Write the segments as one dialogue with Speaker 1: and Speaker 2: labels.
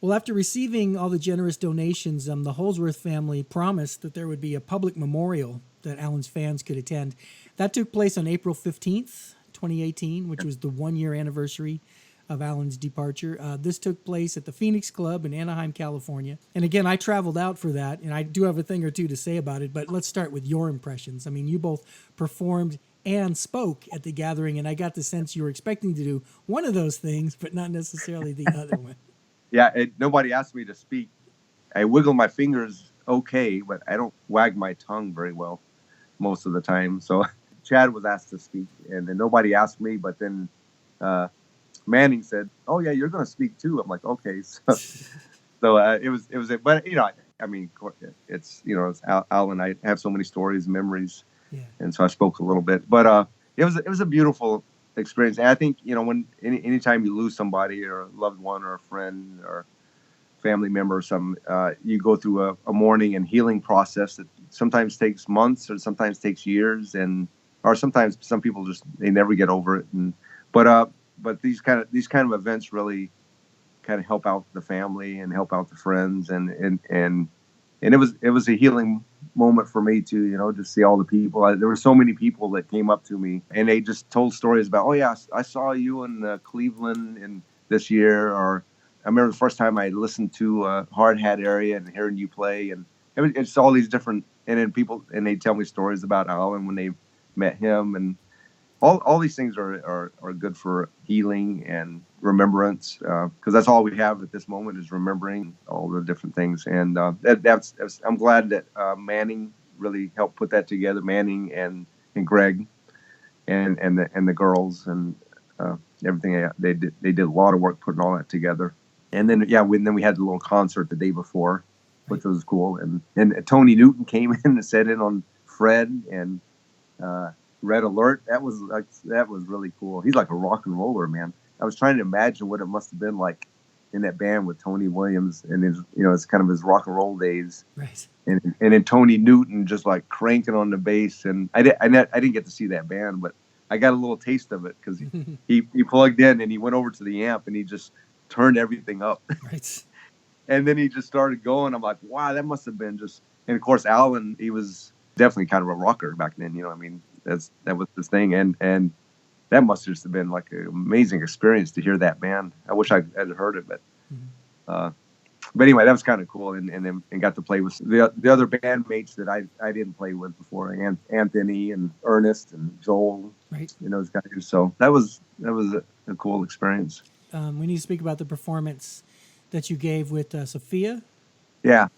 Speaker 1: Well, after receiving all the generous donations, the Holsworth family promised that there would be a public memorial that Alan's fans could attend. That took place on April 15th, 2018, which was the 1 year anniversary of Alan's departure. This took place at the Phoenix Club in Anaheim, California. And again, I traveled out for that, and I do have a thing or two to say about it, but let's start with your impressions. I mean, you both performed and spoke at the gathering, and I got the sense you were expecting to do one of those things, but not necessarily the other one.
Speaker 2: Yeah, nobody asked me to speak. I wiggle my fingers okay, but I don't wag my tongue very well most of the time. So Chad was asked to speak, and then nobody asked me. But then Manning said, "Oh yeah, you're going to speak too." I'm like, "Okay." So it was, but I mean, it's it's Al and I have so many stories, memories,
Speaker 1: Yeah.
Speaker 2: and so I spoke a little bit. But it was a beautiful experience. And I think when anytime you lose somebody or a loved one or a friend or family member or something, you go through a mourning and healing process that sometimes takes months or sometimes takes years, or sometimes some people they never get over it. But these kind of events really kind of help out the family and help out the friends, and it was a healing moment for me too, to see all the people. There were so many people that came up to me and they just told stories about, oh yeah, I saw you in Cleveland in this year, or I remember the first time I listened to Hard Hat Area and hearing you play, and it's all these different, and then people, and they tell me stories about Alan when they met him, and all these things are good for healing and remembrance, because that's all we have at this moment is remembering all the different things. And that's I'm glad that Manning really helped put that together. Manning and Greg and the girls and everything. They did a lot of work putting all that together. And then then we had the little concert the day before, which was cool. And Tony Newton came in and sat in on Fred and Red Alert. That was really cool. He's like a rock and roller, man. I was trying to imagine what it must have been like in that band with Tony Williams and his, it's kind of his rock and roll days.
Speaker 1: Right.
Speaker 2: And then Tony Newton just like cranking on the bass. And I didn't get to see that band, but I got a little taste of it because he plugged in and he went over to the amp and he just turned everything up.
Speaker 1: Right.
Speaker 2: And then he just started going. I'm like, wow, that must have been just. And of course, Alan, he was definitely kind of a rocker back then. I mean, that was his thing, and that must have just been like an amazing experience to hear that band. I wish I had heard it, but anyway, that was kind of cool, and got to play with the other bandmates that I didn't play with before, Anthony and Ernest and Joel,
Speaker 1: right?
Speaker 2: Those guys. So that was a cool experience.
Speaker 1: We need to speak about the performance that you gave with Sophia.
Speaker 2: Yeah,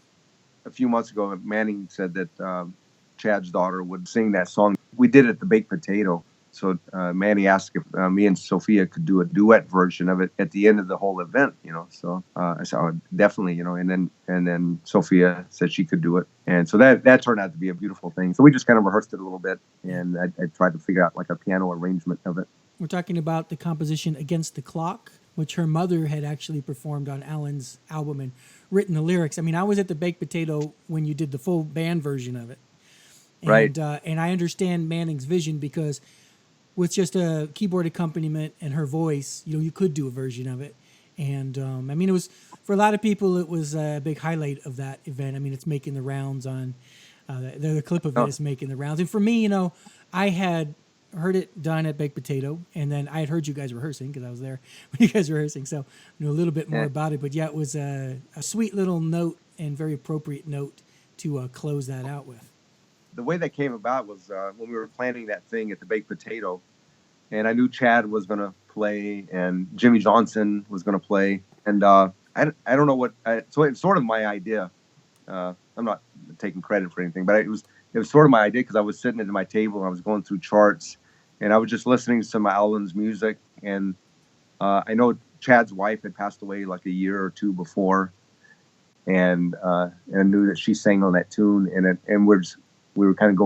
Speaker 2: a few months ago, Manning said that Chad's daughter would sing that song. We did it at the Baked Potato. So Manny asked if me and Sophia could do a duet version of it at the end of the whole event, So I said, oh, definitely, and then Sophia said she could do it. And so that turned out to be a beautiful thing. So we just kind of rehearsed it a little bit, and I tried to figure out like a piano arrangement of it.
Speaker 1: We're talking about the composition Against the Clock, which her mother had actually performed on Alan's album and written the lyrics. I mean, I was at the Baked Potato when you did the full band version of it. And,
Speaker 2: right.
Speaker 1: And I understand Manning's vision because with just a keyboard accompaniment and her voice, you could do a version of it. And I mean, it was, for a lot of people, it was a big highlight of that event. I mean, it's making the rounds on, the clip of it is making the rounds. And for me, I had heard it done at Baked Potato, and then I had heard you guys rehearsing because I was there when you guys were rehearsing. So I knew a little bit more about it. But yeah, it was a sweet little note and very appropriate note to close that out with.
Speaker 2: The way that came about was when we were planning that thing at the Baked Potato, and I knew Chad was going to play and Jimmy Johnson was going to play. And I don't know so it's sort of my idea. I'm not taking credit for anything, but it was sort of my idea because I was sitting at my table and I was going through charts and I was just listening to some of Alan's music. And I know Chad's wife had passed away like a year or two before. And I knew that she sang on that tune, and we were kind of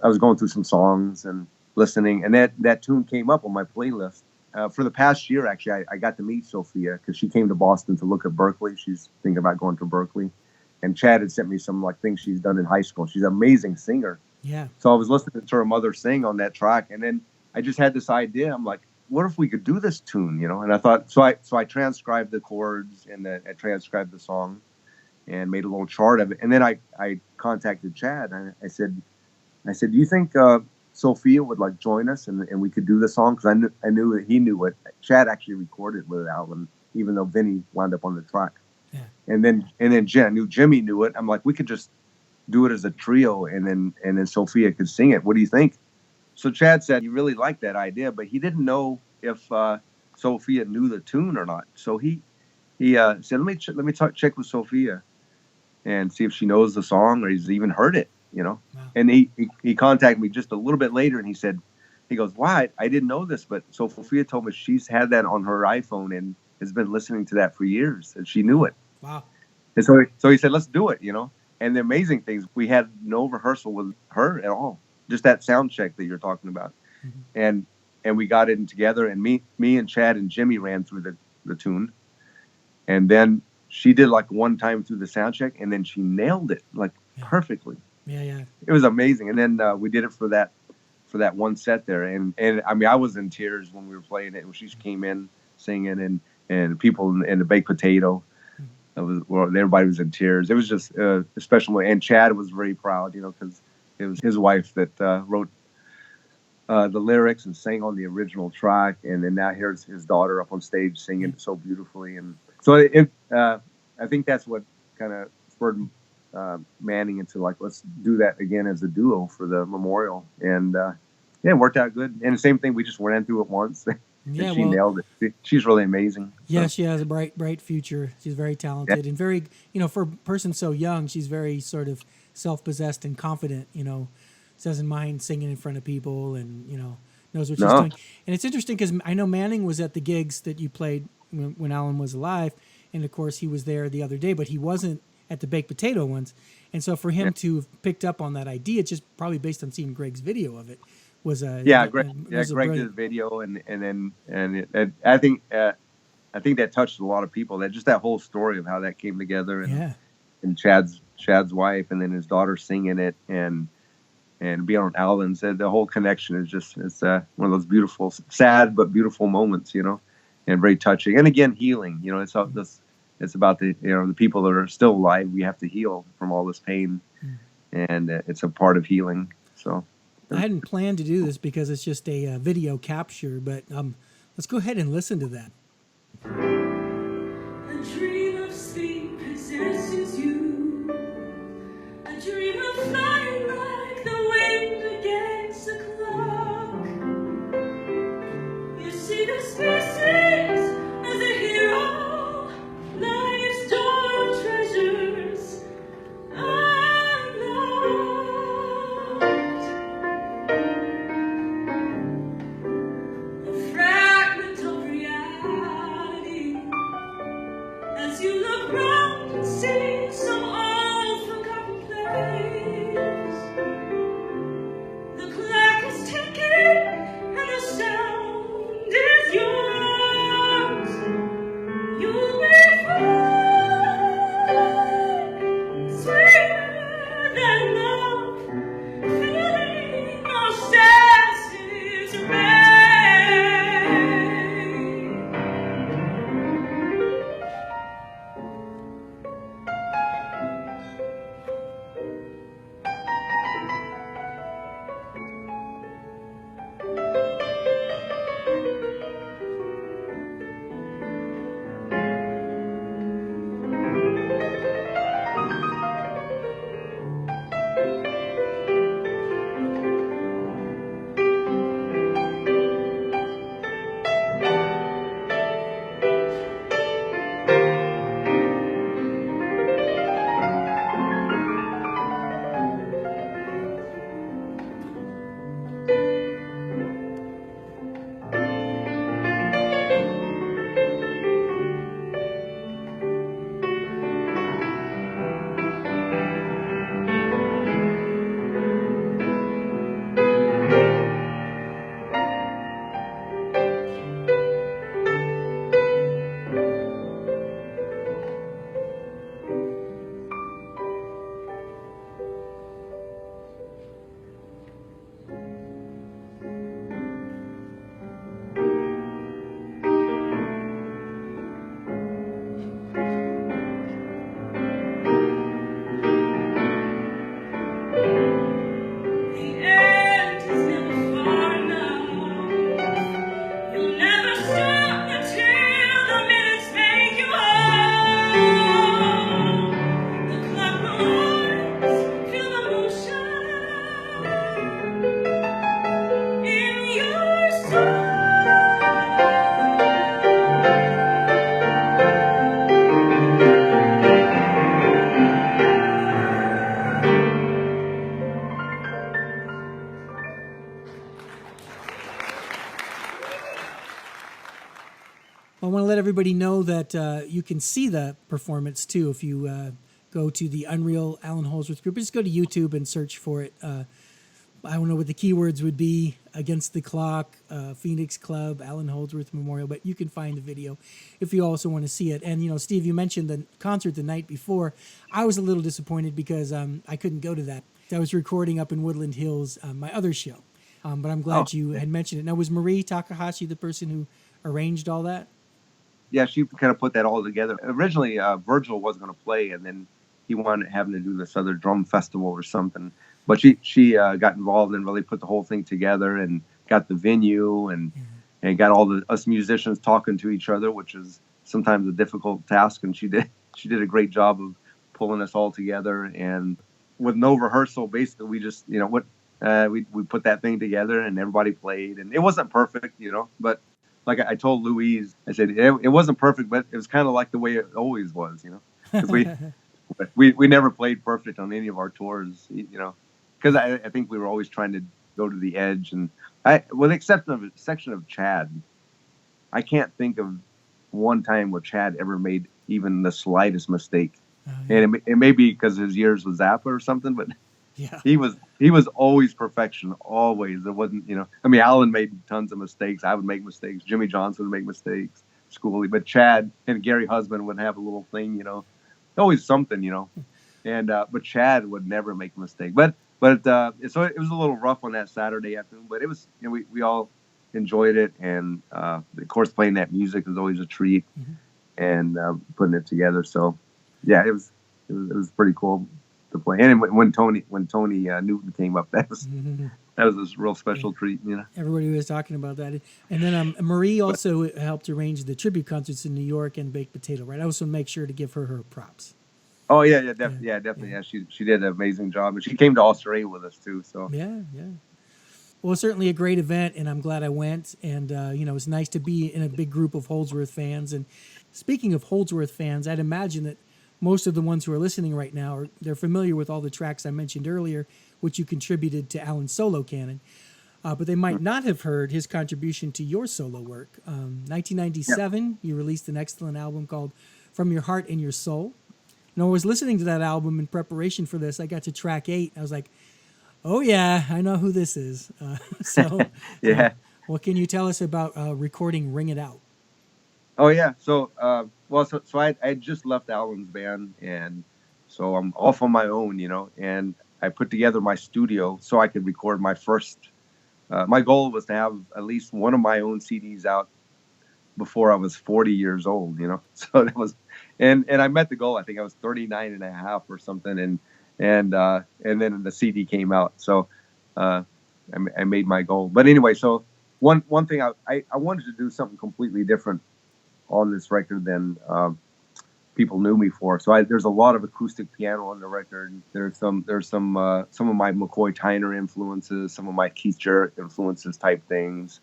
Speaker 2: I was going through some songs and listening, and that tune came up on my playlist. For the past year, actually, I got to meet Sophia because she came to Boston to look at Berkeley. She's thinking about going to Berkeley. And Chad had sent me some like things she's done in high school. She's an amazing singer.
Speaker 1: Yeah.
Speaker 2: So I was listening to her mother sing on that track, and then I just had this idea. I'm like, what if we could do this tune, you know? And I thought, so I transcribed the chords and I transcribed the song and made a little chart of it. And then I contacted Chad and I said, do you think Sophia would like join us and we could do the song? Because I knew that he knew it. Chad actually recorded with Alan, even though Vinny wound up on the track.
Speaker 1: Yeah.
Speaker 2: And then I knew Jimmy knew it. I'm like, we could just do it as a trio, and then Sophia could sing it. What do you think? So Chad said he really liked that idea, but he didn't know if Sophia knew the tune or not. So he said, let me check with Sophia and see if she knows the song or he's even heard it, you know.
Speaker 1: Wow.
Speaker 2: And he contacted me just a little bit later, and he goes, why? I didn't know this, but Sophia told me she's had that on her iPhone and has been listening to that for years, and she knew it.
Speaker 1: Wow.
Speaker 2: And so he said, let's do it, you know. And the amazing things, we had no rehearsal with her at all, just that sound check that you're talking about. Mm-hmm. And we got it in together, and me and Chad and Jimmy ran through the tune. And then she did like one time through the sound check, and then she nailed it like perfectly.
Speaker 1: Yeah.
Speaker 2: It was amazing. And then we did it for that one set there. And I mean, I was in tears when we were playing it, and she came in singing, and people in the baked potato. Everybody was in tears. It was just a special way. And Chad was very proud, you know, because it was his wife that wrote the lyrics and sang on the original track. And then now here's his daughter up on stage singing it so beautifully. And so I think that's what kind of spurred Manning into like, let's do that again as a duo for the memorial. And it worked out good. And the same thing, we just ran through it once.
Speaker 1: Yeah,
Speaker 2: and she nailed it. She's really amazing.
Speaker 1: Yeah,
Speaker 2: so.
Speaker 1: She has a bright future. She's very talented and very, you know, for a person so young, she's very sort of self-possessed and confident, you know, doesn't mind singing in front of people and, you know, knows what she's doing. And it's interesting because I know Manning was at the gigs that you played when Alan was alive. And, of course, he was there the other day, but he wasn't at the baked potato ones. And so for him to have picked up on that idea, it's just probably based on seeing Greg's video of it.
Speaker 2: Greg did a video, and I think that touched a lot of people. That whole story of how that came together, and Chad's wife, and then his daughter singing it, and being on Alan's, the whole connection is it's one of those beautiful, sad but beautiful moments, you know, and very touching. And again, healing. You know, it's about the people that are still alive. We have to heal from all this pain, and it's a part of healing. So.
Speaker 1: I hadn't planned to do this because it's just a video capture, but let's go ahead and listen to that.
Speaker 3: A dream of sleep possesses you. A dream of flying like the wind against the clock. You see the species as a hero, life's dark treasures unlocked. Fragment of reality as you look round and see some old forgotten place. The clock is ticking and the sound is yours. You'll be free, sweeter than love, feeling our senses remain.
Speaker 1: let everybody know that you can see the performance too if you go to the Unreal Alan Holdsworth group. Just go to YouTube and search for it. I don't know what the keywords would be: Against the Clock, Phoenix Club, Alan Holdsworth Memorial, but you can find the video if you also want to see it. And, Steve, you mentioned the concert the night before. I was a little disappointed because I couldn't go to that. I was recording up in Woodland Hills, my other show. But I'm glad you had mentioned it. Now, was Marie Takahashi the person who arranged all that?
Speaker 2: Yeah, she kind of put that all together. Originally, Virgil was going to play, and then he wanted having to do this other drum festival or something. But she got involved and really put the whole thing together and got the venue and got all us musicians talking to each other, which is sometimes a difficult task. And she did a great job of pulling us all together. And with no rehearsal, basically, we just we put that thing together and everybody played. And it wasn't perfect, but like I told Louise, I said it wasn't perfect, but it was kind of like the way it always was, because we never played perfect on any of our tours, because I think we were always trying to go to the edge. And with the exception of a section of Chad, I can't think of one time where Chad ever made even the slightest mistake. And it may be because his years with Zappa or something, but he was always perfection, always. It wasn't, Alan made tons of mistakes. I would make mistakes. Jimmy Johnson would make mistakes, Schooley. But Chad and Gary Husband would have a little thing, always something, And but Chad would never make a mistake. But so it was a little rough on that Saturday afternoon, but it was, we all enjoyed it. And of course, playing that music is always a treat, and putting it together. So yeah, it was pretty cool to play. And when Tony Newton came up, that was this real special treat.
Speaker 1: Everybody was talking about that. And then Marie also helped arrange the tribute concerts in New York and Baked Potato, right? I also make sure to give her props.
Speaker 2: Oh definitely. Yeah, she did an amazing job, and she came to Australia with us too. So
Speaker 1: yeah. Well, certainly a great event, and I'm glad I went. And it's nice to be in a big group of Holdsworth fans. And speaking of Holdsworth fans, I'd imagine that most of the ones who are listening right now they're familiar with all the tracks I mentioned earlier, which you contributed to Alan's solo canon. But they might not have heard his contribution to your solo work. 1997, you released an excellent album called From Your Heart and Your Soul. I was listening to that album in preparation for this. I got to track 8. I was like, oh, yeah, I know who this is.
Speaker 2: yeah.
Speaker 1: What can you tell us about recording Ring It Out?
Speaker 2: Oh, yeah. So, so I just left Alan's band, and so I'm off on my own, and I put together my studio so I could record my first. My goal was to have at least one of my own CDs out before I was 40 years old, So that was, and I met the goal. I think I was 39 and a half or something, and then the CD came out. So I made my goal. But anyway, so one thing I wanted to do something completely different on this record than people knew me for. So there's a lot of acoustic piano on the record. There's some of my McCoy Tyner influences, some of my Keith Jarrett influences type things,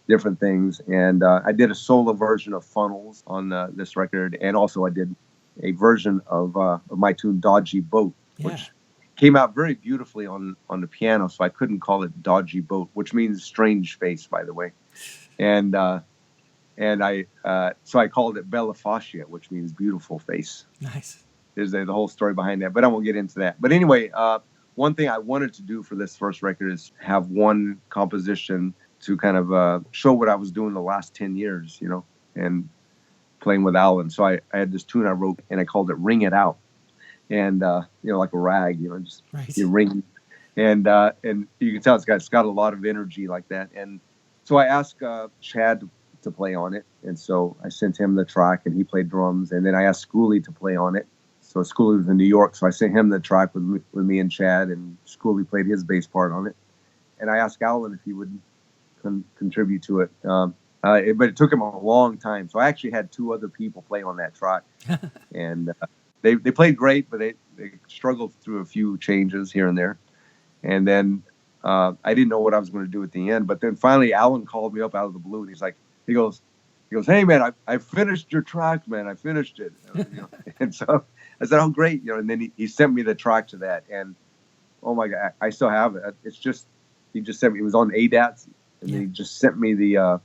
Speaker 2: different things. And I did a solo version of Funnels on this record, and also I did a version of my tune Dodgy Boat, which came out very beautifully on the piano. So I couldn't call it Dodgy Boat, which means strange face, by the way. And so I called it Bella Fascia, which means beautiful face.
Speaker 1: Nice.
Speaker 2: There's the whole story behind that, but I won't get into that. But anyway, one thing I wanted to do for this first record is have one composition to kind of show what I was doing the last 10 years, and playing with Alan. So I had this tune I wrote, and I called it Ring It Out. And, like a rag, just
Speaker 1: right.
Speaker 2: You ring. And you can tell it's got a lot of energy like that. And so I asked Chad to play on it, and so I sent him the track, and he played drums. And then I asked Schooley to play on it. So Schooley was in New York, so I sent him the track with me and Chad, and Schooley played his bass part on it. And I asked Alan if he would contribute to it, but it took him a long time. So I actually had 2 other people play on that track, and they played great, but they struggled through a few changes here and there. And then I didn't know what I was going to do at the end, but then finally Alan called me up out of the blue, and he goes, hey man, I finished your track, man. I finished it. And so I said, oh great. And then he sent me the track to that, and oh my God, I still have it. It's just, he just sent me, it was on ADATs, and then he just sent me the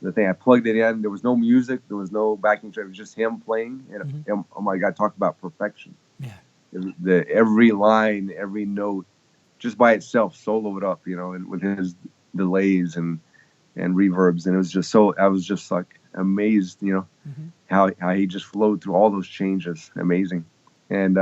Speaker 2: the thing. I plugged it in. There was no music. There was no backing track. It was just him playing. And oh my God, talk about perfection.
Speaker 1: Yeah.
Speaker 2: Every line, every note, just by itself, soloed up, and with his delays and reverbs, and it was just so. I was just like amazed, how he just flowed through all those changes. Amazing. And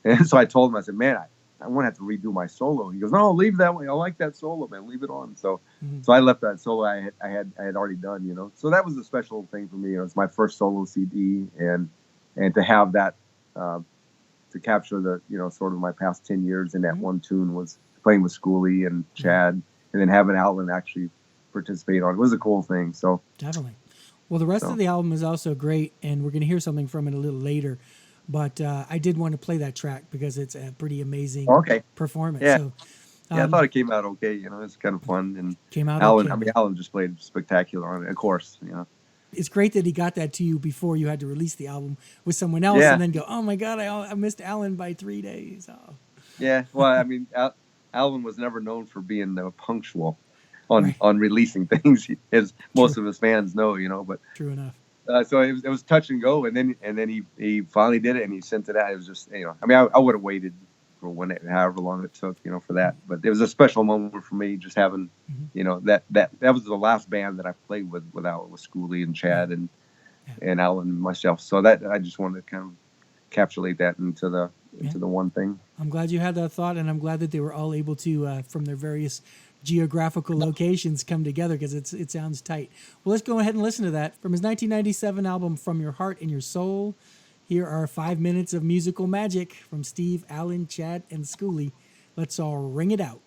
Speaker 2: and so I told him, I said, man, I won't have to redo my solo. He goes, no, leave that way. I like that solo, man. Leave it on. So I left that solo I had already done, So that was a special thing for me. It's my first solo CD, and to have that, to capture the, sort of my past 10 years in that one tune was playing with Schoolie and Chad, and then having Alan actually participate on it was a cool thing. So
Speaker 1: definitely. Well, the rest of the album is also great, and we're going to hear something from it a little later. But I did want to play that track because it's a pretty amazing performance.
Speaker 2: Yeah.
Speaker 1: So,
Speaker 2: I thought it came out okay. It's kind of fun. And
Speaker 1: came out
Speaker 2: Alan,
Speaker 1: okay.
Speaker 2: I mean, Alan just played spectacular on it, of course.
Speaker 1: It's great that he got that to you before you had to release the album with someone else, and then go, oh my God, I missed Alan by 3 days. Oh.
Speaker 2: Yeah, well, I mean, Alan was never known for being punctual on releasing things, as most of his fans know. But
Speaker 1: true enough.
Speaker 2: So it was touch and go, and then he finally did it, and he sent it out. It was just, I mean, I would have waited for however long it took, for that. But it was a special moment for me, just having, that was the last band that I played with Schoolie and Chad and Alan and myself. So that I just wanted to kind of encapsulate that into the one thing.
Speaker 1: I'm glad you had that thought, and I'm glad that they were all able to, from their various geographical locations, come together, because it sounds tight. Well, let's go ahead and listen to that from his 1997 album From Your Heart and Your Soul. Here are 5 minutes of musical magic from Steve, Alan, Chad, and Schoolie. Let's all ring it out.